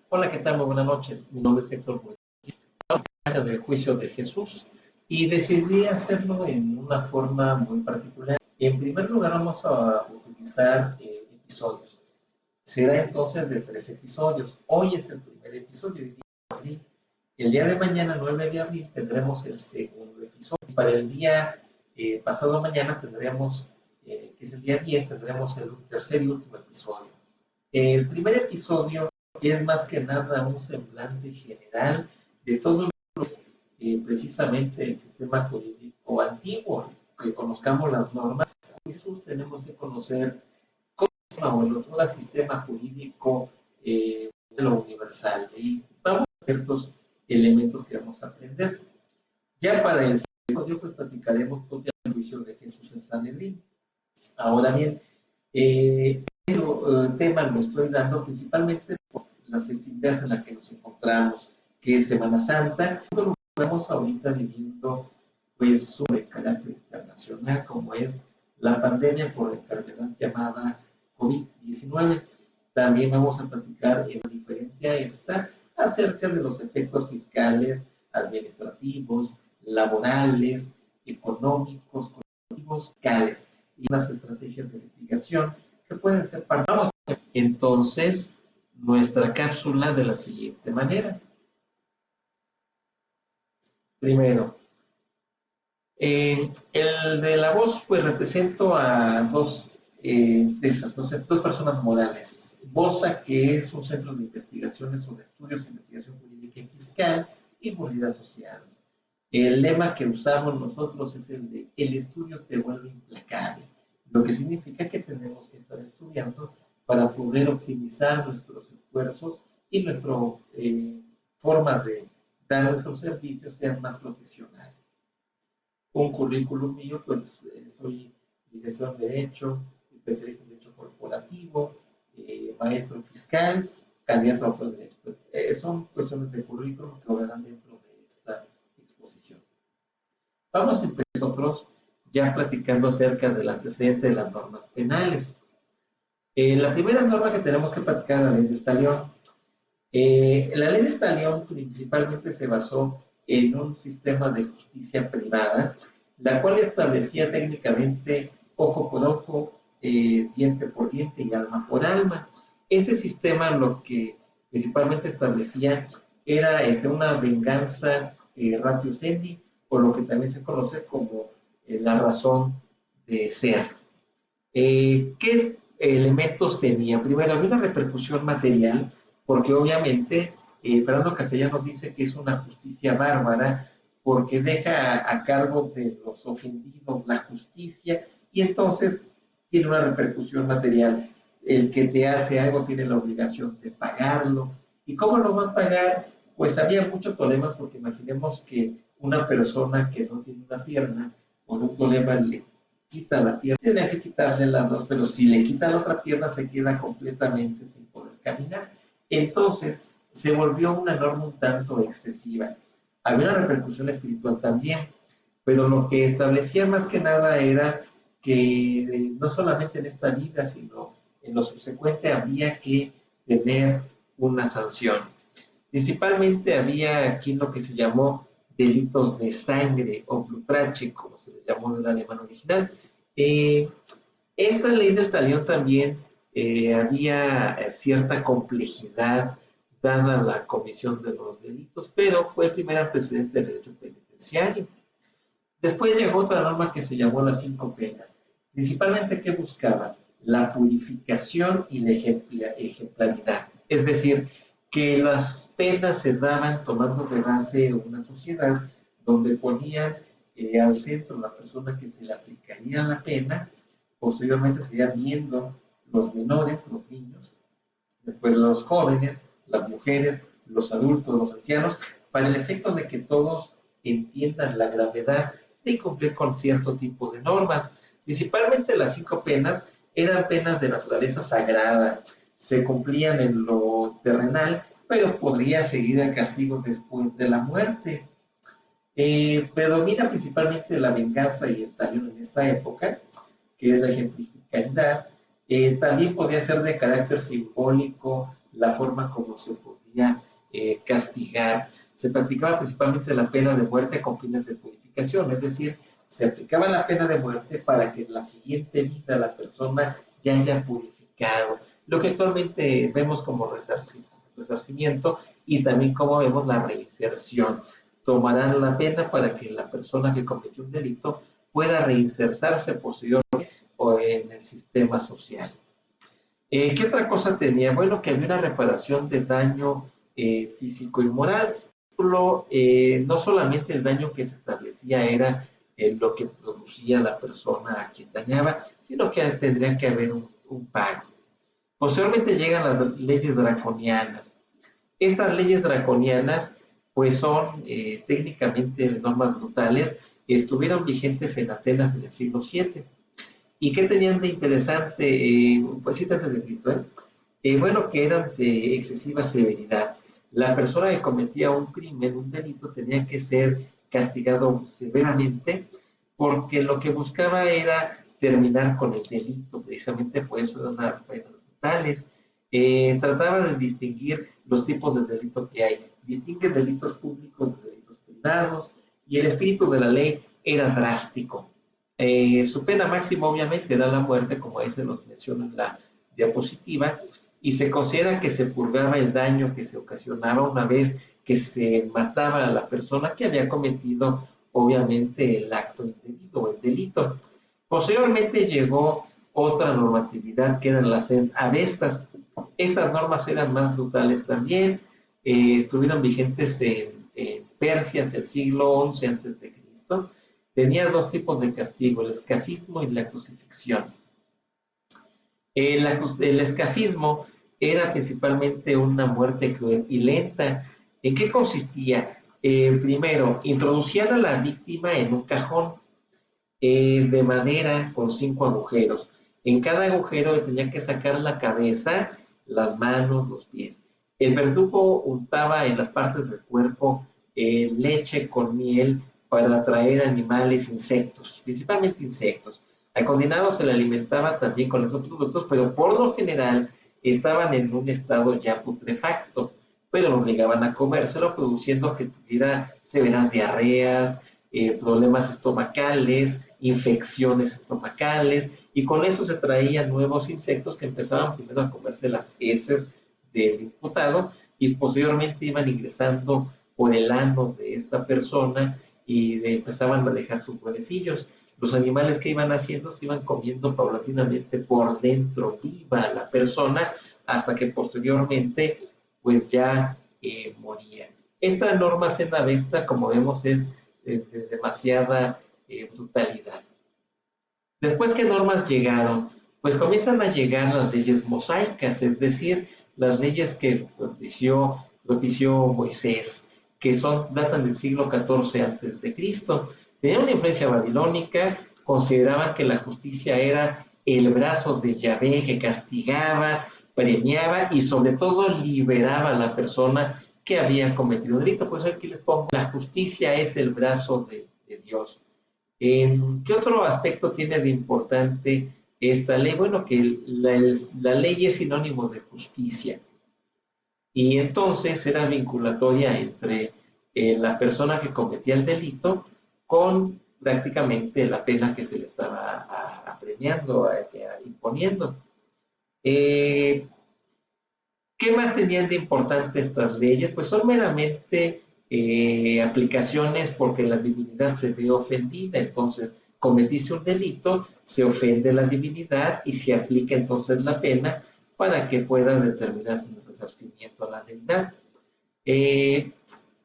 Hola, ¿qué tal? Muy buenas noches. Mi nombre es Héctor Buendía, del juicio de Jesús, y decidí hacerlo en una forma muy particular. En primer lugar, vamos a utilizar episodios. Será entonces de 3 episodios. Hoy es el primer episodio, el día de abril. El día de mañana, 9 de abril, tendremos el segundo episodio. Y para el día pasado mañana tendremos, que es el día 10, tendremos el tercer y último episodio. El primer episodio es más que nada un semblante general de todo lo que es precisamente el sistema jurídico antiguo, que conozcamos las normas. Jesús tenemos que conocer cómo el otro sistema jurídico de lo universal. Y vamos a ver ciertos elementos que vamos a aprender. Ya para el episodio pues platicaremos todo el juicio de Jesús en Sanedrín. Ahora bien, tema lo estoy dando principalmente por las festividades en las que nos encontramos, que es Semana Santa. Lo que estamos ahorita viviendo, pues, de carácter internacional, como es la pandemia por la enfermedad llamada COVID-19. También vamos a platicar en diferente a esta acerca de los efectos fiscales, administrativos, laborales, económicos, colectivos, fiscales y las estrategias de litigación que pueden ser parte. Vamos a hacer entonces nuestra cápsula de la siguiente manera. Primero, el de la voz, pues represento a dos personas morales. BOSA, que es un centro de investigaciones o de estudios de investigación jurídica y fiscal y movilidad social. El lema que usamos nosotros es el de el estudio te vuelve implacable, lo que significa que tenemos que estar estudiando para poder optimizar nuestros esfuerzos y nuestra forma de dar nuestros servicios sean más profesionales. Un currículum mío, pues soy licenciado en Derecho, especialista en Derecho Corporativo, maestro en Fiscal, candidato a Autor de Derecho. Son cuestiones de currículum que quedarán dentro de esta exposición. Vamos a empezar nosotros ya platicando acerca del antecedente de las normas penales. La primera norma que tenemos que platicar es la ley del talión. La ley del talión principalmente se basó en un sistema de justicia privada, la cual establecía técnicamente ojo por ojo, diente por diente y alma por alma. Este sistema lo que principalmente establecía era una venganza ratio sendi, o lo que también se conoce como la razón de ser. ¿Qué elementos tenía? Primero, había una repercusión material, porque obviamente Fernando Castellanos dice que es una justicia bárbara, porque deja a cargo de los ofendidos la justicia, y entonces tiene una repercusión material. El que te hace algo tiene la obligación de pagarlo. ¿Y cómo lo va a pagar? Pues había muchos problemas, porque imaginemos que una persona que no tiene una pierna, por un problema le quita la pierna, tiene que quitarle las dos, pero si le quita la otra pierna se queda completamente sin poder caminar. Entonces se volvió una norma un tanto excesiva. Había una repercusión espiritual también, pero lo que establecía más que nada era que no solamente en esta vida, sino en lo subsecuente había que tener una sanción. Principalmente había aquí lo que se llamó delitos de sangre o Blutrache, como se les llamó en el alemán original. Esta ley del talión también había cierta complejidad dada la comisión de los delitos, pero fue el primer antecedente del derecho penitenciario. Después llegó otra norma que se llamó las 5 penas. Principalmente, ¿qué buscaba? La purificación y la ejemplaridad. Es decir, que las penas se daban tomando de base una sociedad donde ponían al centro la persona que se le aplicaría la pena. Posteriormente se irían viendo los menores, los niños, después los jóvenes, las mujeres, los adultos, los ancianos, para el efecto de que todos entiendan la gravedad de incumplir con cierto tipo de normas. Principalmente las 5 penas eran penas de naturaleza sagrada, se cumplían en lo terrenal, pero podría seguir el castigo después de la muerte. Predomina principalmente la venganza y el talión en esta época, que es la ejemplificaridad. También podría ser de carácter simbólico la forma como se podía castigar. Se practicaba principalmente la pena de muerte con fines de purificación, es decir, se aplicaba la pena de muerte para que en la siguiente vida la persona ya haya purificado. Lo que actualmente vemos como resarcimiento y también como vemos la reinserción. Tomarán la pena para que la persona que cometió un delito pueda reinsertarse posteriormente o en el sistema social. ¿Qué otra cosa tenía? Bueno, que había una reparación de daño físico y moral. No solamente el daño que se establecía era lo que producía la persona a quien dañaba, sino que tendría que haber un pago. Posteriormente llegan las leyes draconianas. Estas leyes draconianas, pues son técnicamente normas brutales, estuvieron vigentes en Atenas en el siglo VII. ¿Y qué tenían de interesante? Pues sí, antes de Cristo, bueno, que eran de excesiva severidad. La persona que cometía un crimen, un delito, tenía que ser castigado severamente porque lo que buscaba era terminar con el delito, precisamente por eso eran unas penas brutales. Trataba de distinguir los tipos de delito que hay. Distingue delitos públicos de delitos privados y el espíritu de la ley era drástico. Su pena máxima obviamente era la muerte, como ahí se nos menciona en la diapositiva, y se considera que se purgaba el daño que se ocasionaba una vez que se mataba a la persona que había cometido obviamente el acto indebido o el delito. Posteriormente llegó otra normatividad que eran las avestas. Estas normas eran más brutales también, estuvieron vigentes en Persia hacia el siglo XI a.C. Tenía dos tipos de castigo, el escafismo y la crucifixión. El escafismo era principalmente una muerte cruel y lenta. ¿En qué consistía? Primero, introducían a la víctima en un cajón de madera con 5 agujeros. En cada agujero tenía que sacar la cabeza, las manos, los pies. El verdugo untaba en las partes del cuerpo leche con miel para atraer animales, insectos, principalmente insectos. Al condenado se le alimentaba también con esos productos, pero por lo general estaban en un estado ya putrefacto, pero lo obligaban a comérselo, produciendo que tuviera severas diarreas, problemas estomacales, infecciones estomacales, y con eso se traían nuevos insectos que empezaban primero a comerse las heces del imputado y posteriormente iban ingresando por el ano de esta persona y empezaban a dejar sus huevecillos. Los animales que iban haciendo se iban comiendo paulatinamente por dentro viva la persona hasta que posteriormente pues ya moría. Esta norma cenavesta, como vemos, es de demasiada brutalidad. Después, ¿qué normas llegaron? Pues comienzan a llegar las leyes mosaicas, es decir, las leyes que propició Moisés, que datan del siglo XIV a.C. Tenían una influencia babilónica, consideraban que la justicia era el brazo de Yahvé que castigaba, premiaba y sobre todo liberaba a la persona que había cometido un delito. Pues aquí les pongo, la justicia es el brazo de Dios. ¿Qué otro aspecto tiene de importante esta ley? Bueno, que la ley es sinónimo de justicia y entonces era vinculatoria entre la persona que cometía el delito con prácticamente la pena que se le estaba apremiando, imponiendo. ¿Qué más tenían de importante estas leyes? Pues son meramente aplicaciones porque la divinidad se ve ofendida, entonces cometiste un delito, se ofende la divinidad y se aplica entonces la pena para que pueda determinar un resarcimiento a la deidad.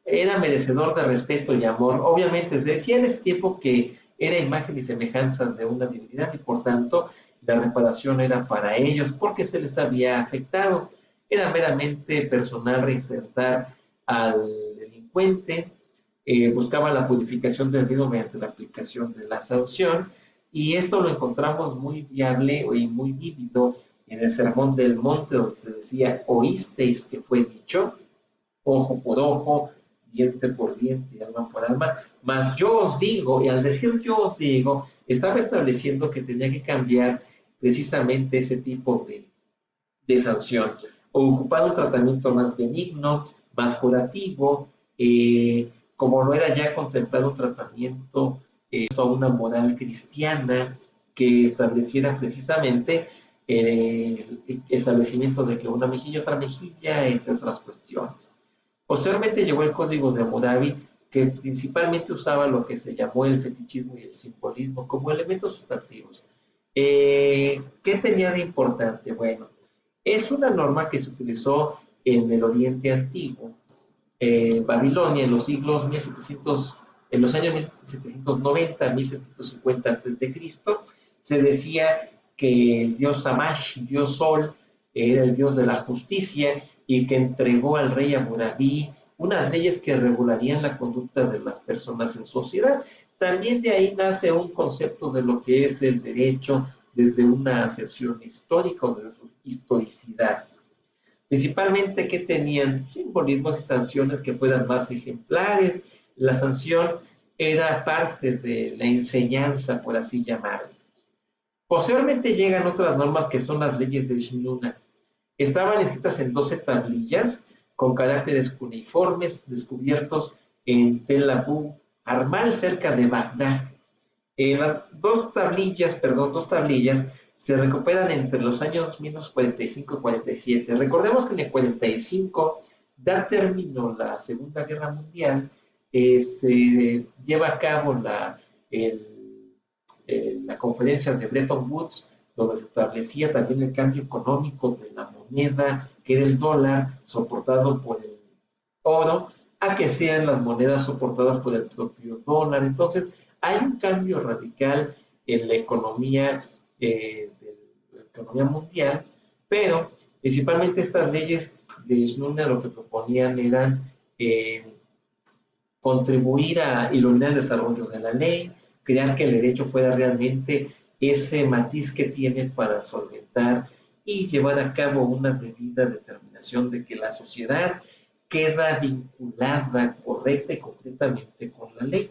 Era merecedor de respeto y amor. Obviamente se decía en ese tiempo que era imagen y semejanza de una divinidad y por tanto la reparación era para ellos porque se les había afectado. Era meramente personal reinsertar al delincuente, buscaba la purificación del mismo mediante la aplicación de la sanción y esto lo encontramos muy viable y muy vívido en el Sermón del Monte donde se decía, oísteis que fue dicho, ojo por ojo, diente por diente y alma por alma, mas yo os digo, y al decir yo os digo, estaba estableciendo que tenía que cambiar precisamente ese tipo de sanción. ocupar un tratamiento más benigno, más curativo, como no era ya contemplado un tratamiento a una moral cristiana que estableciera precisamente el establecimiento de que una mejilla y otra mejilla, entre otras cuestiones. Posteriormente llegó el Código de Hammurabi, que principalmente usaba lo que se llamó el fetichismo y el simbolismo como elementos sustantivos. ¿Qué tenía de importante? Bueno, es una norma que se utilizó en el Oriente Antiguo, Babilonia, en los siglos 1700, en los años 1790 a 1750 a.C., se decía que el dios Shamash, dios Sol, era el dios de la justicia y que entregó al rey Hammurabi unas leyes que regularían la conducta de las personas en sociedad. También de ahí nace un concepto de lo que es el derecho desde una acepción histórica o desde su historicidad. Principalmente que tenían simbolismos y sanciones que fueran más ejemplares. La sanción era parte de la enseñanza, por así llamarlo. Posteriormente llegan otras normas que son las leyes de Shnuna. Estaban escritas en 12 tablillas con caracteres cuneiformes descubiertos en Tel Abu Armal, cerca de Bagdad. Las dos tablillas se recuperan entre los años 1945 y 47. Recordemos que en el 45 da término la Segunda Guerra Mundial, se lleva a cabo la conferencia de Bretton Woods, donde se establecía también el cambio económico de la moneda, que era el dólar, soportado por el oro, a que sean las monedas soportadas por el propio dólar. Entonces, hay un cambio radical en la economía, mundial, pero principalmente estas leyes de Shnuna lo que proponían eran contribuir a iluminar el desarrollo de la ley, crear que el derecho fuera realmente ese matiz que tiene para solventar y llevar a cabo una debida determinación de que la sociedad queda vinculada correcta y concretamente con la ley.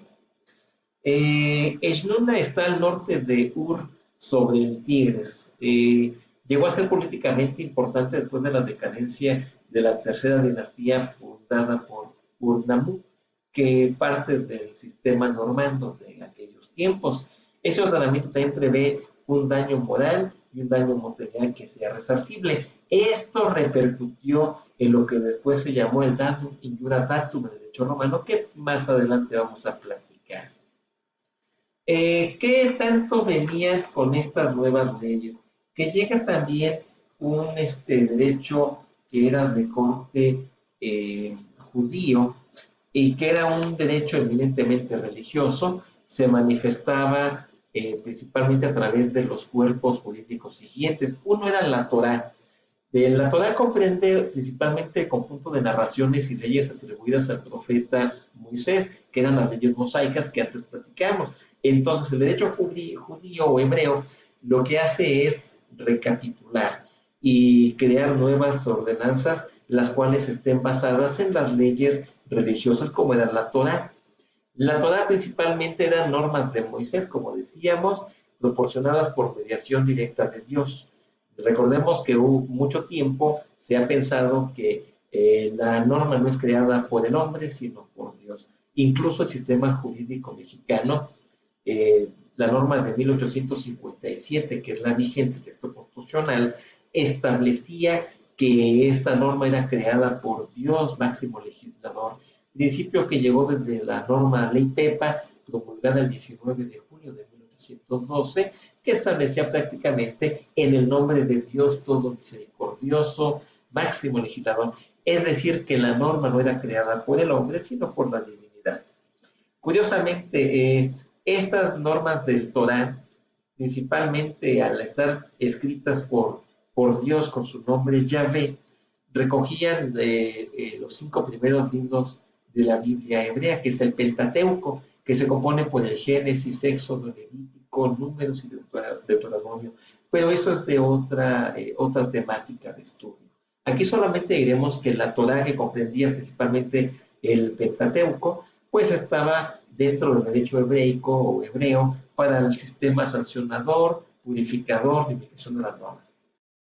Shnuna está al norte de Ur, sobre el Tigres. Llegó a ser políticamente importante después de la decadencia de la tercera dinastía fundada por Urnamú, que parte del sistema normando de aquellos tiempos. Ese ordenamiento también prevé un daño moral y un daño material que sea resarcible. Esto repercutió en lo que después se llamó el datum injura datum en el derecho romano, que más adelante vamos a platicar. ¿Qué tanto venía con estas nuevas leyes? Que llega también un derecho que era de corte judío y que era un derecho eminentemente religioso, se manifestaba principalmente a través de los cuerpos jurídicos siguientes. Uno era la Torá. La Torá comprende principalmente el conjunto de narraciones y leyes atribuidas al profeta Moisés, que eran las leyes mosaicas que antes platicamos. Entonces, el derecho judío o hebreo lo que hace es recapitular y crear nuevas ordenanzas, las cuales estén basadas en las leyes religiosas como era la Torá. La Torá principalmente eran normas de Moisés, como decíamos, proporcionadas por mediación directa de Dios. Recordemos que mucho tiempo se ha pensado que la norma no es creada por el hombre, sino por Dios. Incluso el sistema jurídico mexicano, la norma de 1857, que es la vigente texto constitucional, establecía que esta norma era creada por Dios, máximo legislador, principio que llegó desde la norma Ley Pepa, promulgada el 19 de junio de 1812, que establecía prácticamente en el nombre de Dios todo misericordioso, máximo legislador, es decir, que la norma no era creada por el hombre, sino por la divinidad. Curiosamente, estas normas del Torá, principalmente al estar escritas por Dios con su nombre Yahvé, recogían los 5 primeros libros de la Biblia hebrea, que es el Pentateuco, que se compone por el Génesis, Éxodo, Levítico, Números y Deuteronomio. Pero eso es de otra temática de estudio. Aquí solamente diremos que la Torá, que comprendía principalmente el Pentateuco, pues estaba dentro del derecho hebreico o hebreo para el sistema sancionador, purificador, de aplicación de las normas.